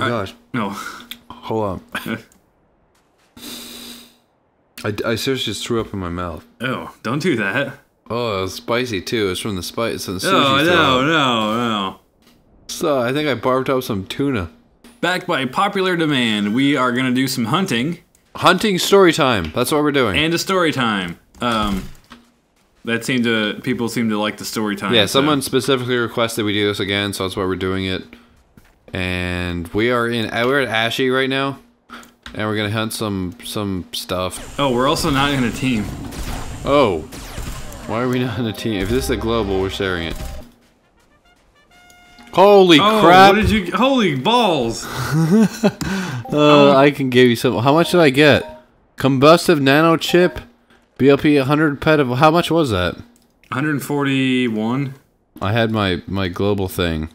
gosh. No. Hold on. I seriously just threw up in my mouth. Oh, don't do that. Oh, it was spicy too. It's from the spice. So the sushi No. So I think I barfed up some tuna. Backed by popular demand, we are gonna do some hunting. Hunting story time. That's what we're doing. And a story time. People seem to like the story time. Yeah, someone specifically requested we do this again, so that's why we're doing it. And we're at Ashy right now, and we're gonna hunt some stuff. Oh, we're also not in a team. Oh, why are we not in a team? If this is a global, we're sharing it. Holy crap! What did you? Holy balls! I can give you some. How much did I get? Combustive nano chip, BLP 100 pet of. How much was that? 141. I had my global thing.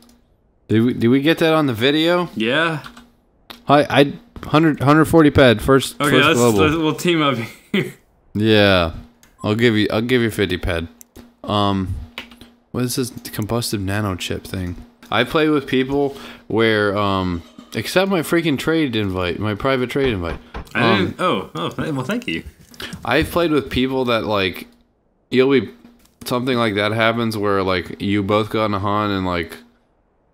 Did we get that on the video? Yeah. I 140 ped first. Okay, first global. we'll team up here. Yeah, I'll give you 50 ped. What is this combustive nano chip thing? I play with people where except my freaking trade invite, my private trade invite. I didn't. Well, thank you. I've played with people that like you'll be something like that happens where like you both go on a hunt and like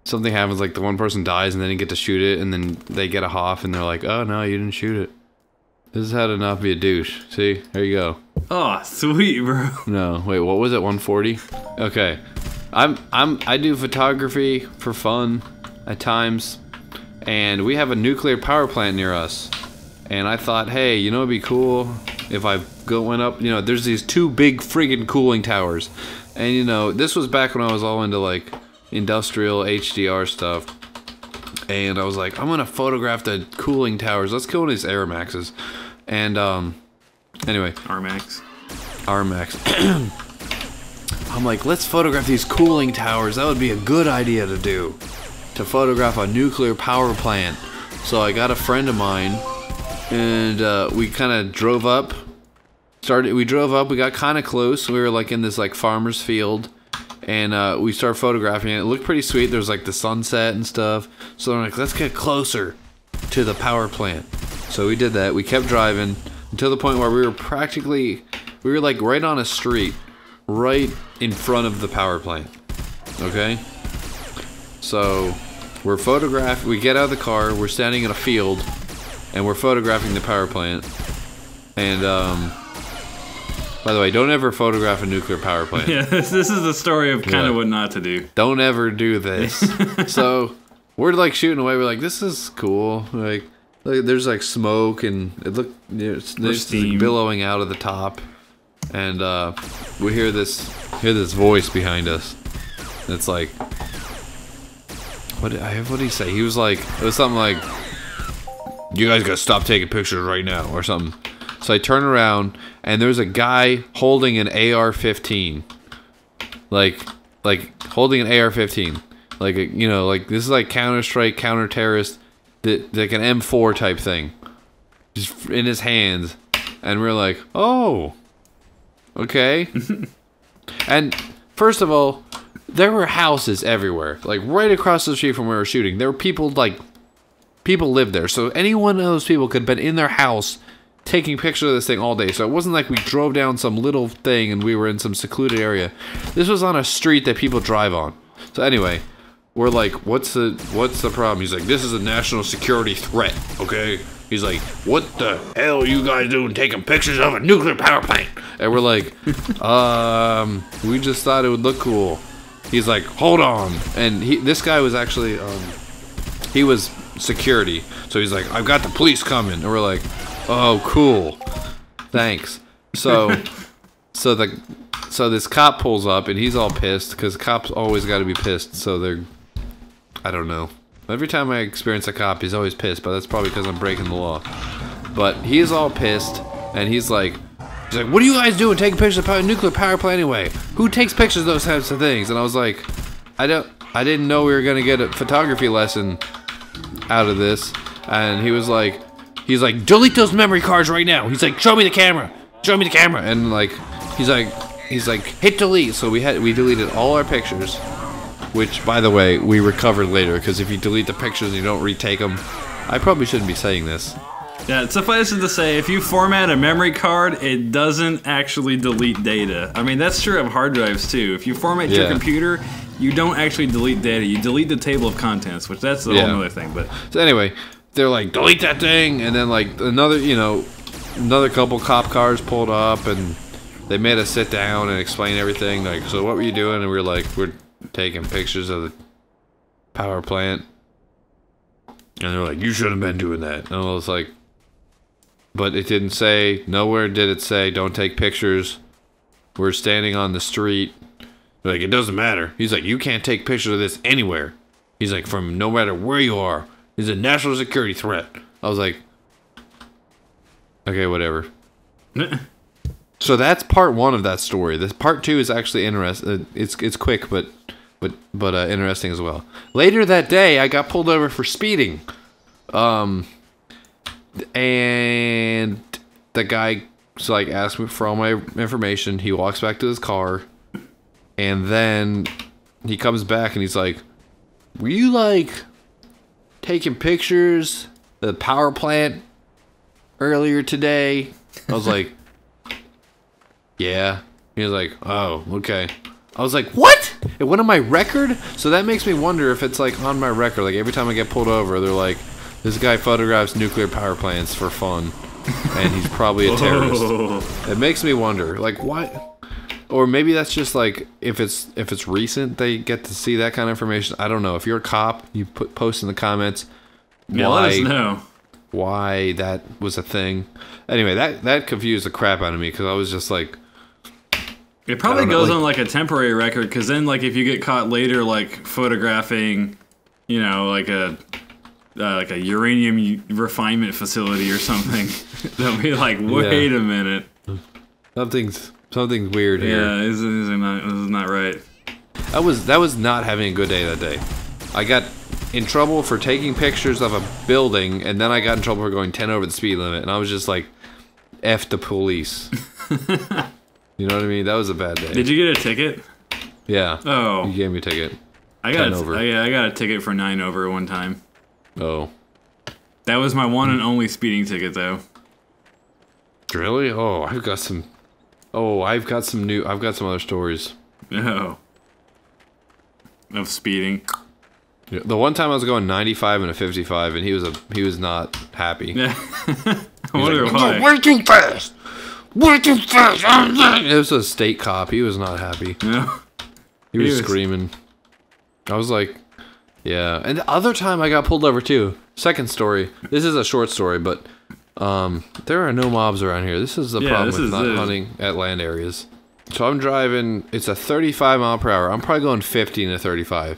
something happens, like the one person dies and then you get to shoot it and then they get a hoff and they're like, oh no, you didn't shoot it. This is how to not be a douche. See, there you go. Oh, sweet, bro. No, wait, what was it? 140? Okay, I do photography for fun at times, and we have a nuclear power plant near us. And I thought, hey, you know, it'd be cool if I went up. You know, there's these two big friggin' cooling towers, and you know, this was back when I was all into like industrial HDR stuff. And I was like, I'm gonna photograph the cooling towers. Let's kill these Airmaxes. And anyway, Armax. I'm like, let's photograph these cooling towers. That would be a good idea to do, to photograph a nuclear power plant. So I got a friend of mine, and we kind of drove up. We got kind of close. We were like in this like farmer's field. And we started photographing it. It looked pretty sweet. There was like the sunset and stuff. So I'm like, let's get closer to the power plant. So we did that. We kept driving until the point where we were like right on a street, right in front of the power plant. Okay? So we get out of the car, we're standing in a field, and we're photographing the power plant. And by the way, don't ever photograph a nuclear power plant. Yeah, this is the story of kind of what not to do. Don't ever do this. So we're like shooting away. We're like, this is cool. Like there's like smoke and there's steam billowing out of the top, and we hear this voice behind us. It's like, what did he say? He was like, it was something like, you guys gotta stop taking pictures right now or something. So I turn around, and there's a guy holding an AR-15, like holding an AR-15, like you know, like this is like Counter-Strike, counter-terrorist, like an M4 type thing, just in his hands, and we're like, oh, okay. And first of all, there were houses everywhere, like right across the street from where we were shooting. There were people lived there, so any one of those people could have been in their house taking pictures of this thing all day. So it wasn't like we drove down some little thing and we were in some secluded area. This was on a street that people drive on. So anyway, we're like, what's the problem? He's like, this is a national security threat, okay? He's like, what the hell are you guys doing taking pictures of a nuclear power plant? And we're like, we just thought it would look cool. He's like, hold on. And this guy was actually, he was security. So he's like, I've got the police coming. And we're like, oh, cool. Thanks. So this cop pulls up and he's all pissed because cops always got to be pissed. So I don't know. Every time I experience a cop, he's always pissed, but that's probably because I'm breaking the law. But he's all pissed and he's like, what are you guys doing taking pictures of a nuclear power plant anyway? Who takes pictures of those types of things? And I was like, I didn't know we were gonna get a photography lesson out of this. And he's like, delete those memory cards right now. He's like, show me the camera. And like, he's like, hit delete. So we deleted all our pictures. which, by the way, we recovered later, because if you delete the pictures and you don't retake them, I probably shouldn't be saying this. Yeah, suffice it to say, if you format a memory card, it doesn't actually delete data. I mean, that's true of hard drives, too. If you format your computer, you don't actually delete data. You delete the table of contents, which that's a whole other thing. But so anyway, they're like, delete that thing, and then like another couple cop cars pulled up, and they made us sit down and explain everything. Like, so what were you doing? And we were like, we're taking pictures of the power plant. And they're like, you shouldn't have been doing that. And I was like, but it didn't say, nowhere did it say, don't take pictures. We're standing on the street. They're like, it doesn't matter. He's like, you can't take pictures of this anywhere. He's like, from no matter where you are. It's a national security threat. I was like, okay, whatever. So that's part one of that story. This part two is actually interesting. It's quick, but interesting as well. Later that day, I got pulled over for speeding. And the guy like asked me for all my information. He walks back to his car, and then he comes back and he's like, "Were you like taking pictures of the power plant earlier today?" I was like, "Yeah." He was like, "Oh, okay." I was like, "What? It went on my record?" So that makes me wonder if it's like on my record. Like every time I get pulled over, they're like, "This guy photographs nuclear power plants for fun, and he's probably a terrorist." It makes me wonder, like, what? Or maybe that's just like if it's recent, they get to see that kind of information. I don't know. If you're a cop, you post in the comments. Yeah, let us know why that was a thing. Anyway, that confused the crap out of me because I was just like. It probably goes on like a temporary record, because then like if you get caught later like photographing, you know, like a uranium refinement facility or something, they'll be like, wait a minute, something's weird here. Yeah, this is not right. That was not having a good day that day. I got in trouble for taking pictures of a building, and then I got in trouble for going 10 over the speed limit, and I was just like, F the police. You know what I mean? That was a bad day. Did you get a ticket? Yeah. Oh. You gave me a ticket. I got a ticket for 9 over one time. Oh. That was my one and only speeding ticket, though. Really? Oh, I've got some other stories. Oh. Of speeding. Yeah, the one time I was going 95 and a 55, and he was not happy. Yeah. I wonder why. Way too fast. Way too fast. It was a state cop. He was not happy. No. He was screaming. I was like, yeah. And the other time I got pulled over too. Second story. This is a short story, but there are no mobs around here. This is the problem with not hunting at land areas. So I'm driving. It's a 35 mile per hour. I'm probably going 50 to 35,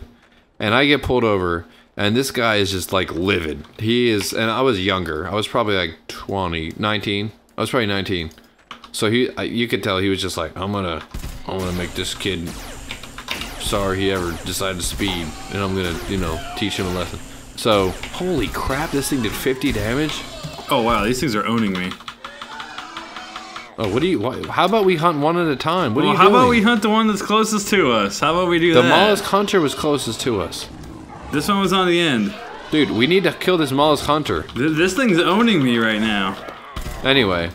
and I get pulled over. And this guy is just like livid. He is, and I was younger. I was probably like 19. I was probably 19. So you could tell he was just like, I'm gonna make this kid sorry he ever decided to speed, and I'm gonna, teach him a lesson. So, holy crap, this thing did 50 damage. Oh wow, these things are owning me. Oh, how about we hunt one at a time? What are you doing? How about we hunt the one that's closest to us? How about we do that? The mollusk hunter was closest to us. This one was on the end. Dude, we need to kill this mollusk hunter. This thing's owning me right now. Anyway,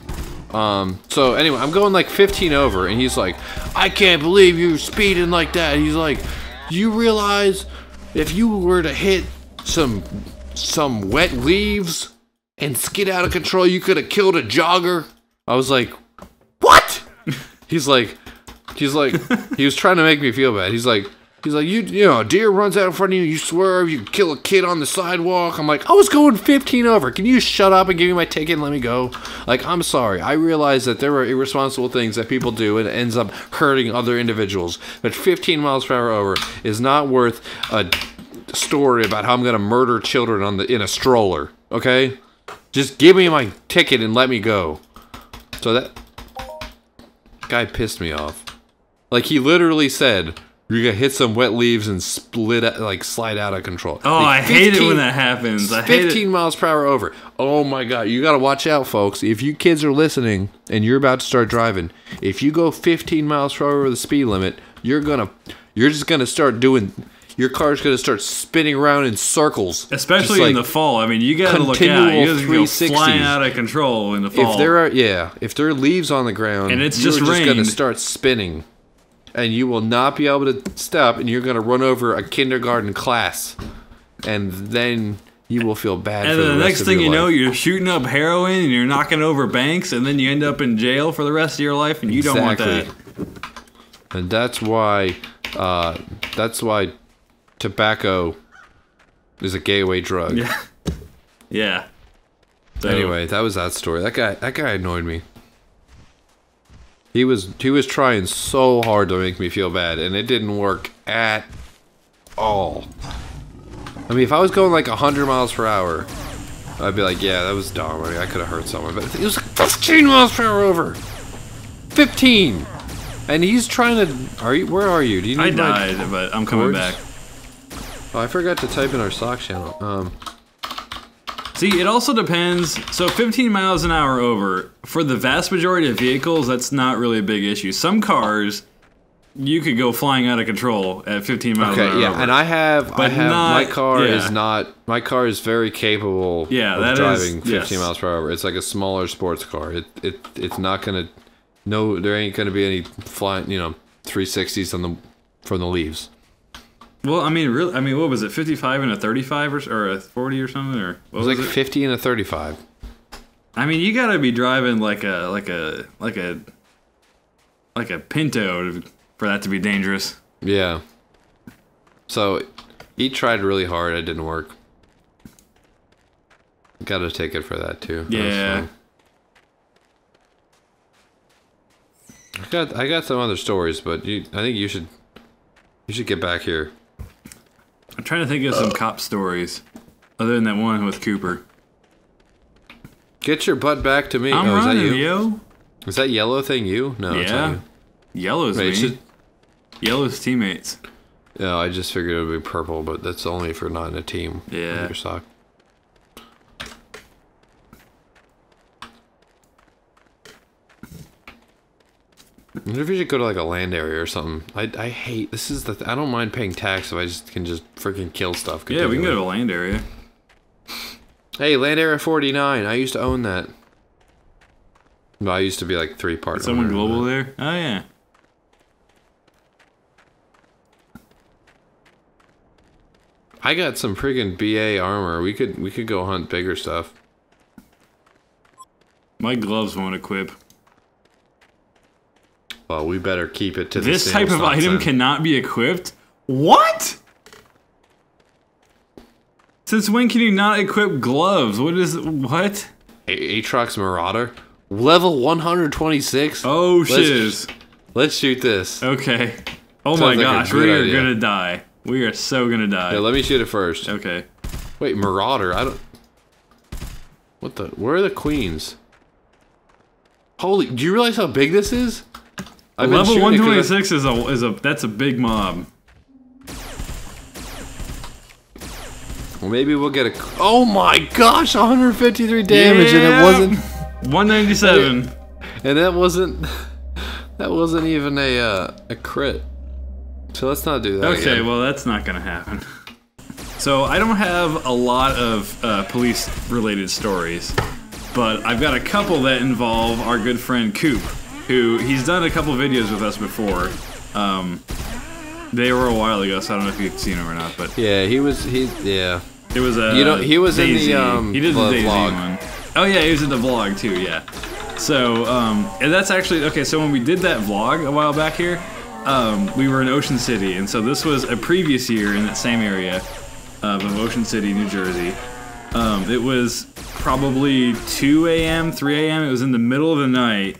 I'm going like 15 over, and he's like, I can't believe you're speeding like that. He's like, you realize if you were to hit some wet leaves and skid out of control, you could have killed a jogger? I was like, what? He's like, he was trying to make me feel bad. He's like, a deer runs out in front of you, you swerve, you kill a kid on the sidewalk. I'm like, I was going 15 over. Can you shut up and give me my ticket and let me go? Like, I'm sorry. I realize that there are irresponsible things that people do and it ends up hurting other individuals. But 15 miles per hour over is not worth a story about how I'm going to murder children in a stroller. Okay? Just give me my ticket and let me go. So that guy pissed me off. Like, he literally said, you're gonna hit some wet leaves and slide out of control. Oh, like I hate it when that happens. 15 miles per hour over. Oh my god, you gotta watch out, folks. If you kids are listening and you're about to start driving, if you go 15 miles per hour over the speed limit, you're just gonna start doing. your car's gonna start spinning around in circles. Especially in the fall. I mean, you gotta look out. You gotta go 360s. flying out of control in the fall. If there are leaves on the ground, and it's you're just gonna start spinning, and you will not be able to stop, and you're gonna run over a kindergarten class, and then you will feel bad. And for then the the rest next of thing your you know, life. you're shooting up heroin and you're knocking over banks, and then you end up in jail for the rest of your life, and you don't want that. And that's why tobacco is a gateway drug. Yeah. Yeah. So, Anyway, that was that story. That guy annoyed me. He was trying so hard to make me feel bad, and it didn't work at all. I mean, if I was going like 100 miles per hour, I'd be like, yeah, that was dumb. I mean, I could have hurt someone, but it was like 15 miles per hour over. 15. And he's trying to. Where are you? Do you need I died, but I'm coming back. Oh, I forgot to type in our Slack channel. See, it also depends. So 15 miles an hour over, for the vast majority of vehicles, that's not really a big issue. Some cars, you could go flying out of control at 15 miles an hour. Okay, yeah, over. and my car is not. My car is very capable of driving 15 miles per hour. It's like a smaller sports car. It's not gonna. No, there ain't gonna be any flying. 360s from the leaves. Well, I mean, really, what was it? 55 and a 35 or a 40 or something, or what was it? 50 and a 35. I mean, you gotta be driving like a Pinto for that to be dangerous. Yeah. So, he tried really hard. It didn't work. Got to take it for that too. Yeah. I got some other stories, but I think you should get back here. I'm trying to think of some cop stories, other than that one with Cooper. Get your butt back to me. I'm running, is that you? Yo. Is that yellow thing you? No, yeah. It's not you. Yellow's me. Yellow's teammates. Yeah, I just figured it would be purple, but that's only if you're not in a team. Yeah. Your sock. I wonder if you should go to like a land area or something. I hate this is I don't mind paying tax if I can just freaking kill stuff. Yeah, we can go to a land area. Hey, land area 49. I used to own that. No, I used to be like 3-part. Someone global there? Oh yeah. I got some friggin' BA armor. We could go hunt bigger stuff. My gloves won't equip. Well, we better keep it to this type of item cannot be equipped? What? Since when can you not equip gloves? What? Aatrox Marauder? Level 126? Oh, shiz. Let's shoot this. Okay. Oh my gosh, we are gonna die. We are so gonna die. Yeah, let me shoot it first. Okay. Wait, Marauder? I don't... What the... Where are the queens? Holy... Do you realize how big this is? Level 126 that's a big mob. Well, maybe we'll get a... Oh my gosh, 153 damage, and it wasn't... 197. And that wasn't... That wasn't even a crit. So let's not do that Okay, again. well that's not gonna happen. So I don't have a lot of police-related stories, but I've got a couple that involve our good friend Coop, who he's done a couple videos with us before. They were a while ago, so I don't know if you've seen them or not. But yeah, yeah. It was a he was Daisy. in the he did the Daisy vlog. one. Oh yeah, he was in the vlog too. Yeah. So and that's actually okay. So when we did that vlog a while back here, we were in Ocean City, and so this was a previous year in that same area of Ocean City, New Jersey. It was probably 2 a.m., 3 a.m. It was in the middle of the night,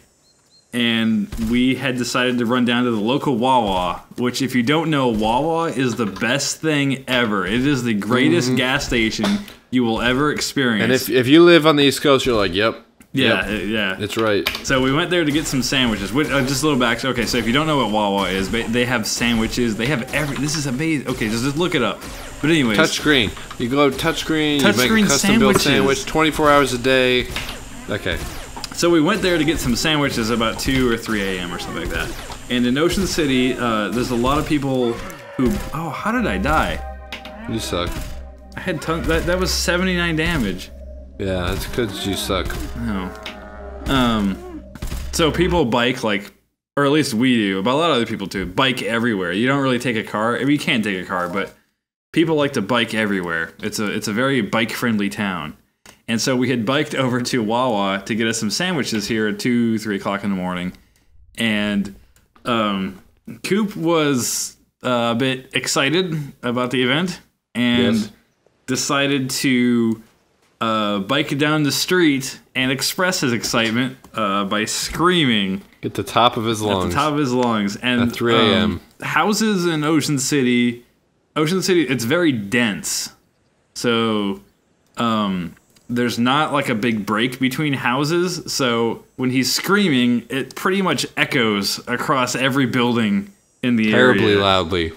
and we had decided to run down to the local Wawa, which, if you don't know, Wawa is the best thing ever. It is the greatest gas station you will ever experience. And if you live on the East Coast, you're like, yep. Yeah, yep, yeah. It's right. So we went there to get some sandwiches. Just a little back. Okay, so if you don't know what Wawa is, they have sandwiches. They have this is amazing. Okay, just look it up. But anyways. Touchscreen. You go touchscreen, you make a custom-built sandwich, 24 hours a day. Okay. So we went there to get some sandwiches about 2 or 3 a.m. or something like that. And in Ocean City, there's a lot of people Who? Oh, how did I die? You suck. I had tons. That was 79 damage. Yeah, that's because you suck. Oh. So people bike like, or at least we do, but a lot of other people too. Bike everywhere. You don't really take a car. I mean, you can't take a car, but people like to bike everywhere. It's a very bike-friendly town. And so we had biked over to Wawa to get us some sandwiches here at 2, 3 o'clock in the morning. And Coop was a bit excited about the event and decided to bike down the street and express his excitement by screaming at the top of his lungs. At the top of his lungs. And at 3 a.m. Houses in Ocean City, it's very dense. So there's not like a big break between houses. So when he's screaming, it pretty much echoes across every building in the area. Terribly loudly.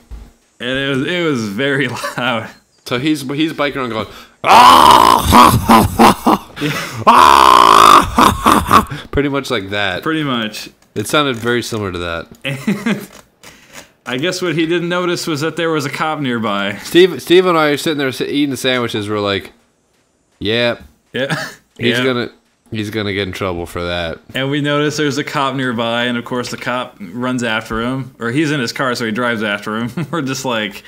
And it was very loud. So he's biking around going, ah! Pretty much like that. Pretty much. It sounded very similar to that. And I guess what he didn't notice was that there was a cop nearby. Steve and I are sitting there eating the sandwiches. We're like, yeah. He's gonna get in trouble for that. And we notice there's a cop nearby, and of course the cop runs after him, or he's in his car, so he drives after him. We're just like,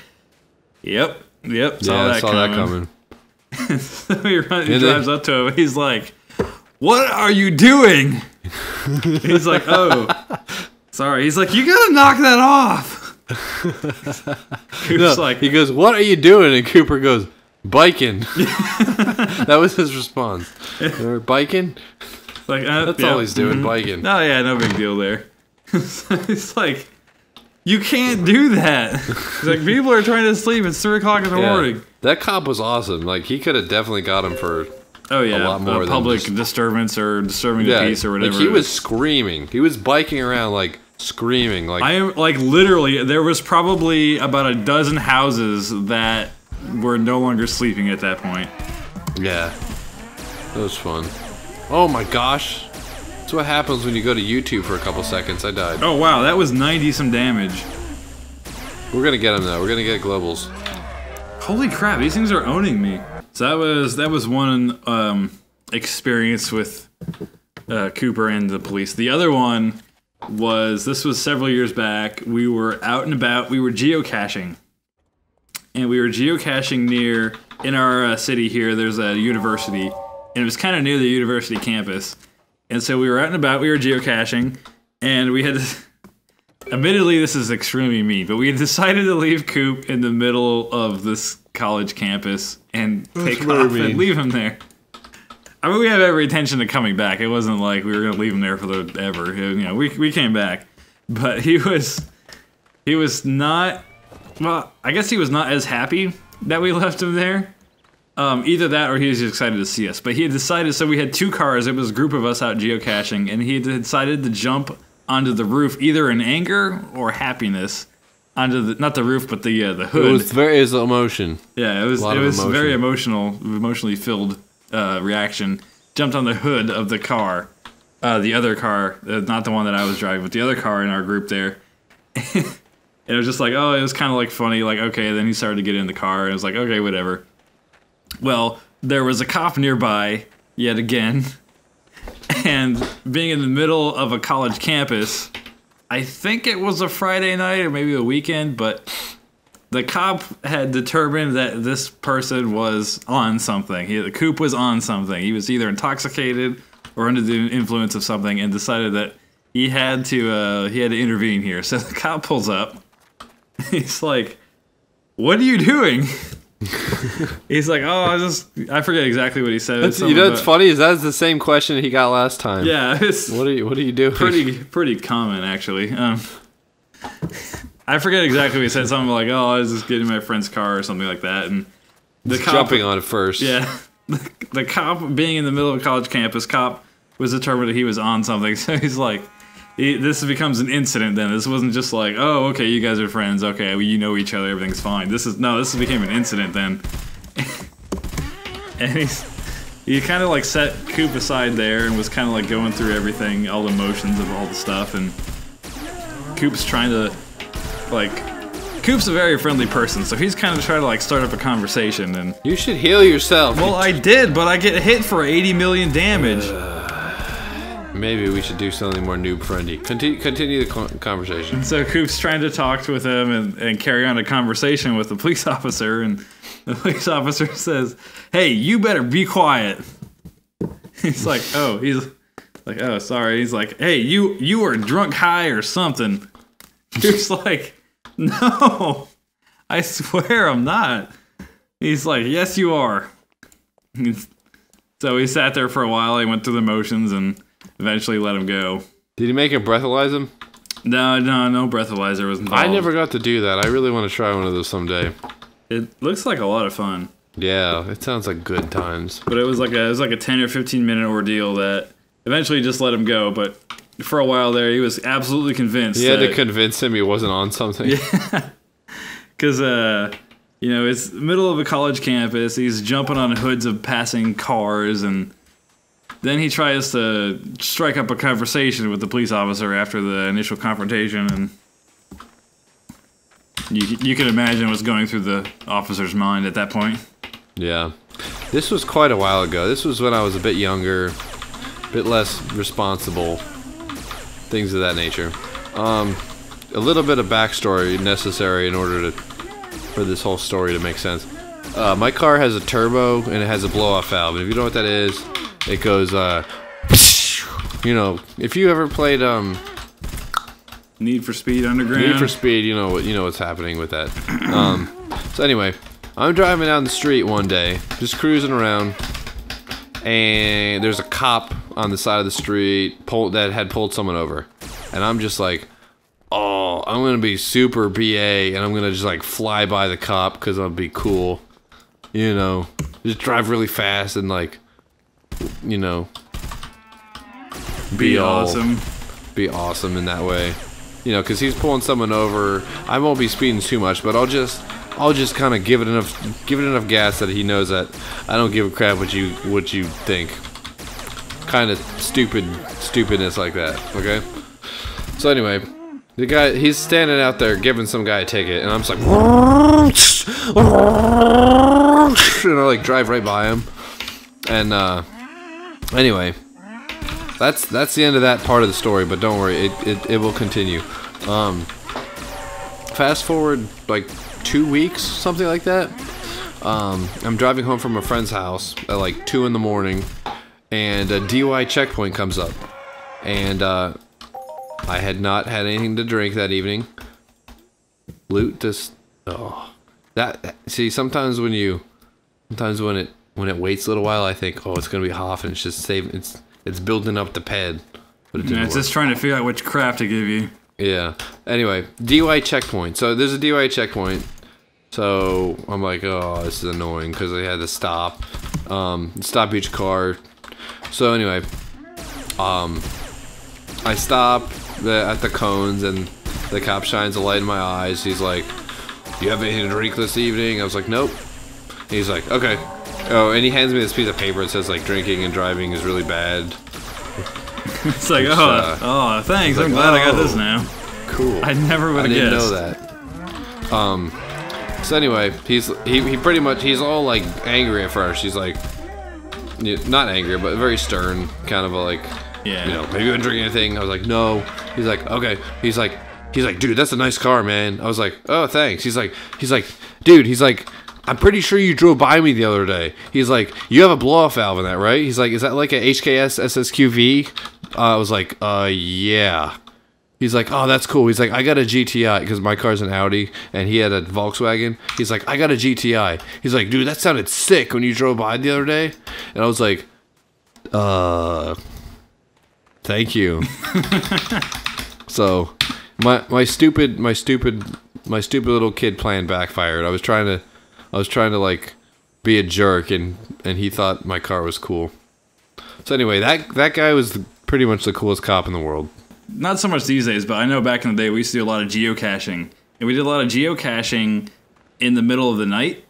yep, saw that coming. So he drives up to him. He's like, "What are you doing?" He's like, "Oh, sorry." He's like, "You gotta knock that off." No, like, he goes, "What are you doing?" And Cooper goes, "Biking." That was his response. They're biking? Like, that's all he's doing, biking. Oh yeah, no big deal there. It's like, you can't do that. It's like, people are trying to sleep. It's 3 o'clock in the morning. That cop was awesome. Like, he could have definitely got him for a lot more public disturbance or disturbing the peace or whatever. Like, he was screaming. He was biking around like screaming. Like, I am like, literally, there was probably about a dozen houses that were no longer sleeping at that point. Yeah, that was fun. Oh my gosh, that's what happens when you go to YouTube for a couple seconds. I died. Oh wow, that was 90-some damage. We're gonna get him though. We're gonna get globals. Holy crap, these things are owning me. So that was one experience with Cooper and the police. The other one was, this was several years back. We were out and about. We were geocaching. And we were geocaching near, in our city here, there's a university. And it was kind of near the university campus. And so we were out and about, we were geocaching. And we had to, admittedly, this is extremely mean, but we had decided to leave Coop in the middle of this college campus and take off and leave him there. I mean, we have every intention of coming back. It wasn't like we were going to leave him there for ever. You know, we came back. But he was not... Well, I guess he was not as happy that we left him there. Either that or he was just excited to see us. But he had decided, so we had 2 cars, it was a group of us out geocaching, and he had decided to jump onto the roof, either in anger or happiness, onto the, not the roof, but the hood. It was emotion. Yeah, it was very emotionally filled reaction. Jumped on the hood of the car, the other car, not the one that I was driving, but the other car in our group there. And it was just like, oh, it was kind of like funny, like, okay, then he started to get in the car, and it was like, okay, whatever. Well, there was a cop nearby, yet again, and being in the middle of a college campus, I think it was a Friday night or maybe a weekend, but the cop had determined that this person was on something. The Coop was on something. He was either intoxicated or under the influence of something, and decided that he had to intervene here. So the cop pulls up. He's like, "What are you doing?" He's like, "Oh, I forget exactly what he said." You know what's funny is that's the same question he got last time. Yeah, it's what are you doing? Pretty common actually. I forget exactly what he said. Something like, "Oh, I was just getting my friend's car" or something like that. And the cop jumping on it first. Yeah, the cop, being in the middle of a college campus, cop was determined that he was on something. So he's like, this becomes an incident then. This wasn't just like, oh, okay, you guys are friends. Okay, well, you know each other. Everything's fine. This became an incident then. And he kind of like set Coop aside there and was kind of like going through everything, all the motions of all the stuff. And Coop's trying to like Coop's a very friendly person, so he's kind of trying to like start up a conversation. And you should heal yourself. Well, I did, but I get hit for 80 million damage. Maybe we should do something more noob friendly. Continue the conversation. So Coop's trying to talk with him and carry on a conversation with the police officer, and the police officer says, "Hey, you better be quiet." He's like, "Oh, sorry." He's like, "Hey, you are drunk, high, or something." Coop's like, "No, I swear I'm not." He's like, "Yes, you are." So he sat there for a while. He went through the motions and eventually let him go. Did he make him breathalyze him? No breathalyzer was involved. I never got to do that. I really want to try one of those someday. It looks like a lot of fun. Yeah, it sounds like good times. But it was like a 10 or 15 minute ordeal that eventually just let him go. But for a while there, he was absolutely convinced. You had to convince him he wasn't on something. Yeah, because it's the middle of a college campus. He's jumping on hoods of passing cars, and then he tries to strike up a conversation with the police officer after the initial confrontation, and you can imagine what's going through the officer's mind at that point. Yeah. This was quite a while ago. This was when I was a bit younger, a bit less responsible, things of that nature. A little bit of backstory necessary in order for this whole story to make sense. My car has a turbo and it has a blow-off valve. And if you know what that is, it goes, if you ever played, Need for Speed Underground. Need for Speed, you know what's happening with that. So anyway, I'm driving down the street one day, just cruising around, and there's a cop on the side of the street that had pulled someone over, and I'm just like, oh, I'm gonna be super BA, and I'm gonna just like fly by the cop because I'll be cool, just drive really fast and like, be awesome. Be awesome in that way. Because he's pulling someone over. I won't be speeding too much, but I'll just kind of give it enough gas that he knows that I don't give a crap what you think. Kind of stupidness like that. Okay. So anyway, the guy, he's standing out there giving some guy a ticket, and I'm just like, and I like drive right by him, and anyway. That's the end of that part of the story, but don't worry, it will continue. Fast forward like 2 weeks, something like that. I'm driving home from a friend's house at like 2 in the morning, and a DUI checkpoint comes up, and I had not had anything to drink that evening. Loot just sometimes when it waits a little while, I think, oh, it's gonna be Hoff, and it's just saving It's building up the pad, but it didn't work. It's just trying to figure out which crap to give you. Yeah. Anyway, DUI checkpoint. So there's a DUI checkpoint. So I'm like, oh, this is annoying because I had to stop each car. So anyway, I stop at the cones and the cop shines a light in my eyes. He's like, "Do you have anything to drink this evening?" I was like, "Nope." And he's like, "Okay." Oh, and he hands me this piece of paper that says like drinking and driving is really bad. It's like, thanks. I'm glad I got this now. Cool. I never would have guessed. I didn't know that. So anyway, he pretty much, he's all like angry at first. He's like, not angry, but very stern, kind of like, maybe you didn't drink anything. I was like, no. He's like, okay. He's like, dude, that's a nice car, man. I was like, oh, thanks. He's like, dude, he's like, I'm pretty sure you drove by me the other day. He's like, you have a blow-off valve in that, right? He's like, is that like a HKS SSQV? I was like, yeah. He's like, oh, that's cool. He's like, I got a GTI, because my car's an Audi, and he had a Volkswagen. He's like, I got a GTI. He's like, dude, that sounded sick when you drove by the other day. And I was like, thank you. So, my stupid little kid plan backfired. I was trying to like be a jerk, and he thought my car was cool. So anyway, that guy was pretty much the coolest cop in the world. Not so much these days, but I know back in the day we used to do a lot of geocaching. And we did a lot of geocaching in the middle of the night.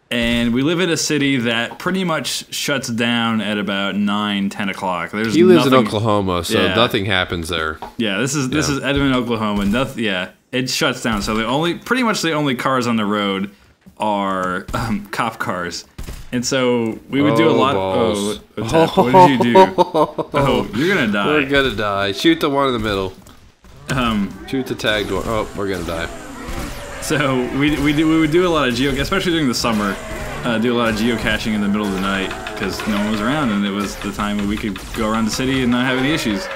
And we live in a city that pretty much shuts down at about 9, 10 o'clock. He lives in Oklahoma, so nothing happens there. Yeah, this is Edmond, Oklahoma. Nothing. Yeah, it shuts down. So pretty much the only cars on the road are cop cars. And so we would do a lot. Balls. What did you do? Oh, you're gonna die. We're gonna die. Shoot the one in the middle. Shoot the tagged one. Oh, we're gonna die. So we would do a lot of especially during the summer. Do a lot of geocaching in the middle of the night because no one was around, and it was the time when we could go around the city and not have any issues.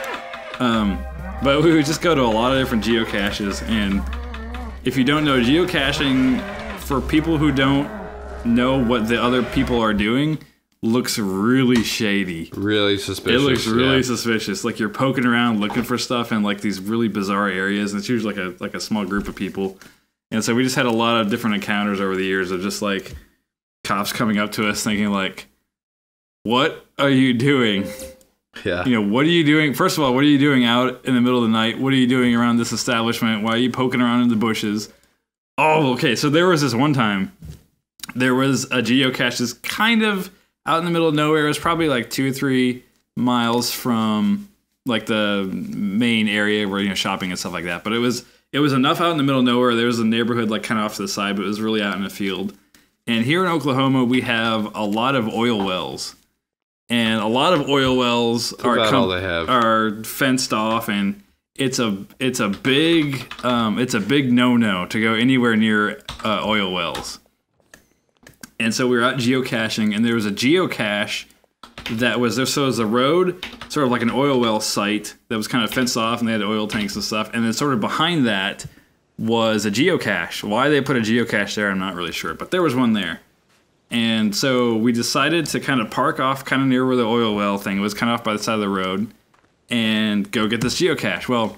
But we would just go to a lot of different geocaches, and if you don't know, geocaching, for people who don't know what the other people are doing, looks really shady. Really suspicious. It looks really suspicious. Like you're poking around looking for stuff in like these really bizarre areas, and it's usually like a small group of people. And so we just had a lot of different encounters over the years of just like cops coming up to us thinking like, what are you doing? Yeah. You know, what are you doing? First of all, what are you doing out in the middle of the night? What are you doing around this establishment? Why are you poking around in the bushes? Oh, okay. So there was this one time, there was a geocache that's kind of out in the middle of nowhere. It was probably like 2 or 3 miles from like the main area where, you know, shopping and stuff like that. But it was enough out in the middle of nowhere. There was a neighborhood like kind of off to the side, but it was really out in a field. And here in Oklahoma, we have a lot of oil wells. And a lot of oil wells are fenced off, and it's a big no-no to go anywhere near oil wells. And so we were out geocaching, and there was a geocache that was there. So it was a road, sort of like an oil well site that was kind of fenced off, and they had oil tanks and stuff. And then sort of behind that was a geocache. Why they put a geocache there, I'm not really sure, but there was one there. And so we decided to kind of park off kind of near where the oil well thing was, kind of off by the side of the road, and go get this geocache. Well,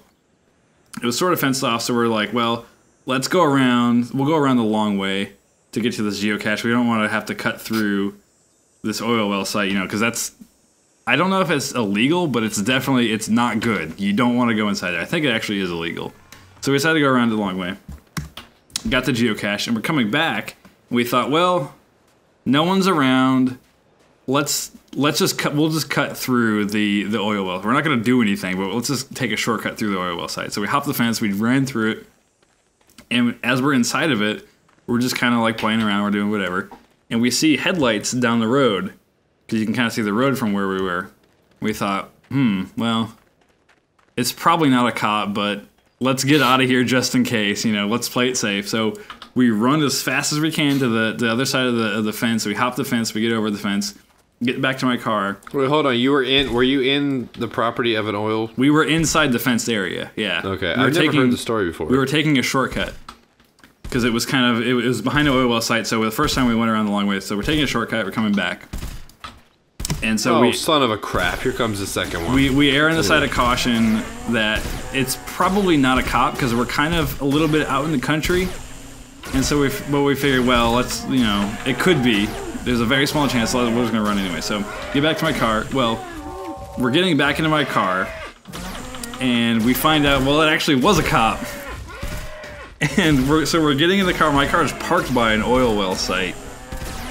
it was sort of fenced off, so we're like, well, let's go around. We'll go around the long way to get to this geocache. We don't want to have to cut through this oil well site, you know, because that's, I don't know if it's illegal, but it's not good. You don't want to go inside there. I think it actually is illegal. So we decided to go around the long way. Got the geocache, and we're coming back. And we thought, well, no one's around. Let's just cut. We'll just cut through the oil well. We're not going to do anything, but let's just take a shortcut through the oil well site. So we hopped the fence. We ran through it, and as we're inside of it, we're just kind of like playing around. We're doing whatever, and we see headlights down the road because you can kind of see the road from where we were. We thought, well, it's probably not a cop, but let's get out of here just in case. You know, let's play it safe. So we run as fast as we can to the other side of the fence. We hop the fence. We get over the fence. Get back to my car. Wait, hold on. Were you in the property of an oil? We were inside the fenced area. Yeah. Okay. I've never heard the story before. We were taking a shortcut because it was it was behind the oil well site. So the first time we went around the long way. So we're taking a shortcut. We're coming back. And so son of a crap! Here comes the second one. We err on the side of caution that it's probably not a cop because we're kind of a little bit out in the country. And so we figured, well, let's, you know, it could be. There's a very small chance we're just going to run anyway. So get back to my car. Well, we're getting back into my car, and we find out, well, it actually was a cop. And we're getting in the car. My car is parked by an oil well site.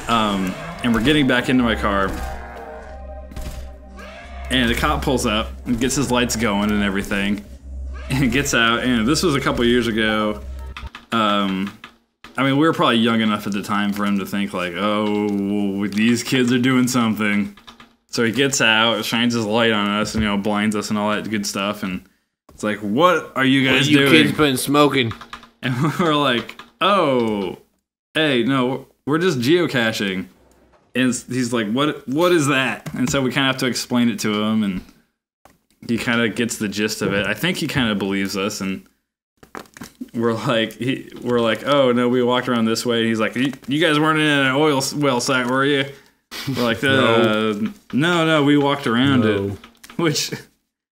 And we're getting back into my car. And the cop pulls up and gets his lights going and everything. And gets out, and this was a couple years ago. I mean, we were probably young enough at the time for him to think like, oh, these kids are doing something. So he gets out, shines his light on us, and, you know, blinds us and all that good stuff. And it's like, what are you guys doing? What you kids been smoking? And we're like, oh, hey, no, we're just geocaching. And he's like, what is that? And so we kind of have to explain it to him, and he kind of gets the gist of it. I think he kind of believes us, and we're like, oh no, we walked around this way. And he's like, you guys weren't in an oil well site, were you? We're like, no, we walked around it. Which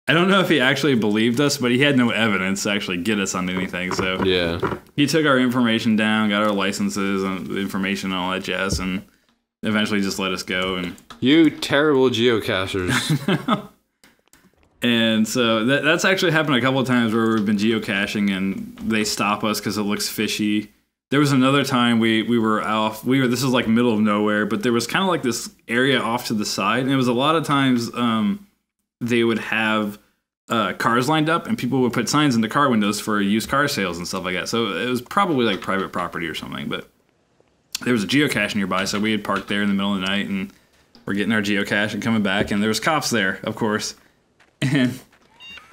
I don't know if he actually believed us, but he had no evidence to actually get us on anything. So yeah, he took our information down, got our licenses and the information and all that jazz, and eventually just let us go. And you terrible geocachers. And so that's actually happened a couple of times where we've been geocaching and they stop us because it looks fishy. There was another time we were off. This is like middle of nowhere, but there was kind of like this area off to the side, and it was a lot of times they would have cars lined up, and people would put signs in the car windows for used car sales and stuff like that. So it was probably like private property or something, but there was a geocache nearby, so we had parked there in the middle of the night, and we're getting our geocache and coming back, and there was cops there, of course. And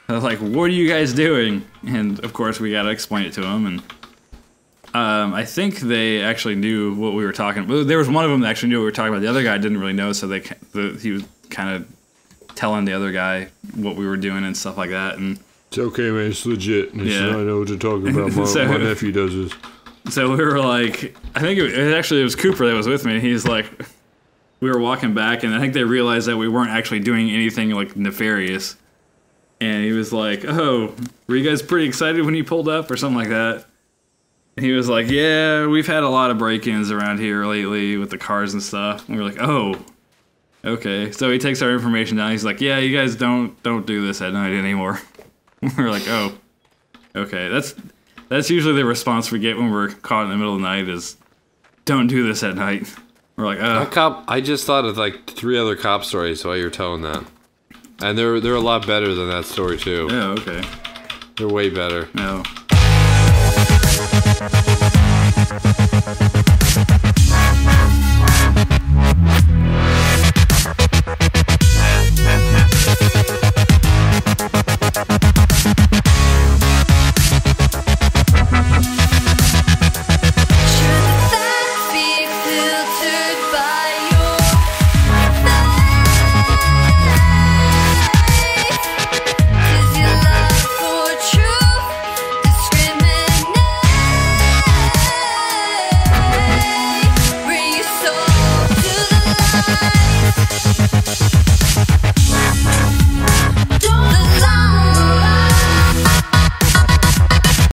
I was like, what are you guys doing? And of course we got to explain it to them, and I think they actually knew what we were talking about. There was one of them that actually knew what we were talking about. The other guy didn't really know, so he was kind of telling the other guy what we were doing and stuff like that. And it's okay, man. It's legit. I know what you're talking about. My nephew does this. So we were like, I think it was Cooper that was with me. He's like, we were walking back, and I think they realized that we weren't actually doing anything like nefarious. And he was like, oh, were you guys pretty excited when you pulled up or something like that? And he was like, yeah, we've had a lot of break-ins around here lately with the cars and stuff. And we were like, oh, okay. So he takes our information down. He's like, yeah, you guys don't do this at night anymore. We're like, oh, okay. That's usually the response we get when we're caught in the middle of the night is, don't do this at night. We're like, oh. I just thought of like 3 other cop stories while you're telling that. And they're a lot better than that story, too. Yeah, okay. They're way better. No.